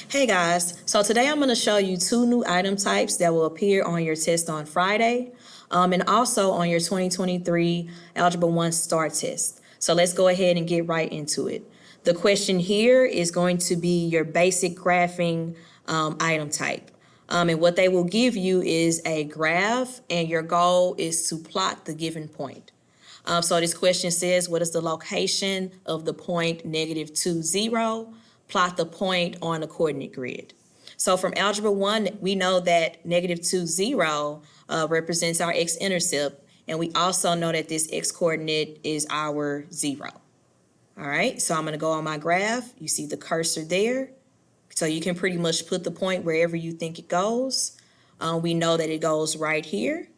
Hey guys, so today I'm going to show you two new item types that will appear on your test on Friday and also on your 2023 Algebra 1 STAAR test. So let's go ahead and get right into it. The question here is going to be your basic graphing item type. And what they will give you is a graph, and your goal is to plot the given point. So this question says, what is the location of the point -2, 0? Plot the point on the coordinate grid. So from Algebra 1, we know that -2, 0 represents our x-intercept, and we also know that this x-coordinate is our 0. All right, so I'm going to go on my graph. You see the cursor there. So you can pretty much put the point wherever you think it goes. We know that it goes right here.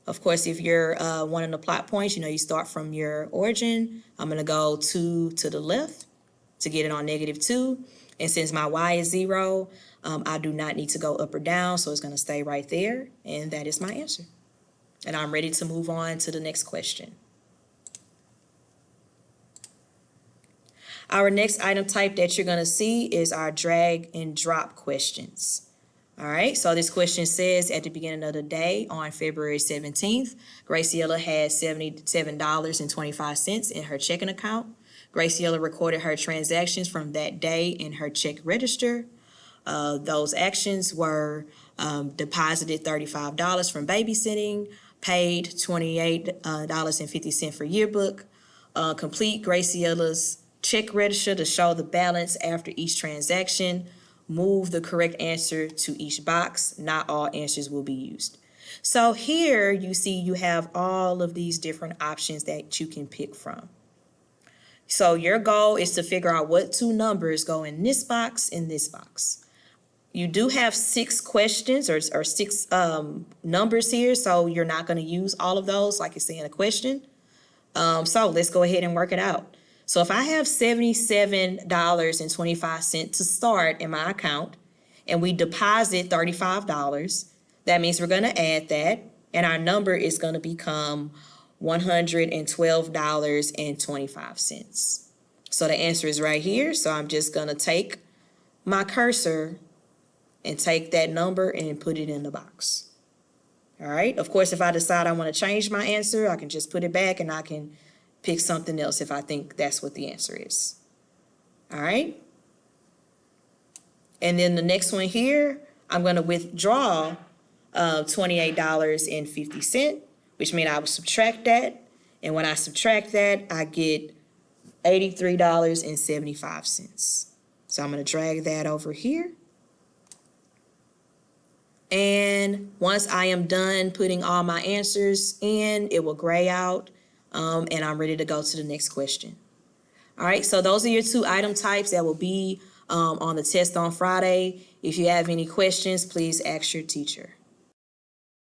Of course, if you're wanting to plot points, you start from your origin. I'm going to go 2 to the left to get it on -2. And since my y is 0, I do not need to go up or down, so it's going to stay right there. And that is my answer. And I'm ready to move on to the next question. Our next item type that you're going to see is our drag and drop questions. All right, so this question says, at the beginning of the day on February 17th, Graciela had $77.25 in her checking account. Graciela recorded her transactions from that day in her check register. Those actions were deposited $35 from babysitting, paid $28.50 for yearbook, complete Graciela's check register to show the balance after each transaction, move the correct answer to each box. Not all answers will be used. So here you see you have all of these different options that you can pick from. So your goal is to figure out what two numbers go in this box, in this box. You do have 6 questions or 6 numbers here, so you're not going to use all of those like you see in a question. So let's go ahead and work it out. So if I have $77.25 to start in my account and we deposit $35, that means we're going to add that, and our number is going to become $112.25. So the answer is right here. So I'm just going to take my cursor and take that number and put it in the box. All right. Of course, if I decide I want to change my answer, I can just put it back and I can pick something else if I think that's what the answer is. All right. And then the next one here, I'm going to withdraw $28.50, which means I will subtract that. And when I subtract that, I get $83.75. So I'm going to drag that over here. And once I am done putting all my answers in, it will gray out. And I'm ready to go to the next question. All right, so those are your two item types that will be on the test on Friday. If you have any questions, please ask your teacher.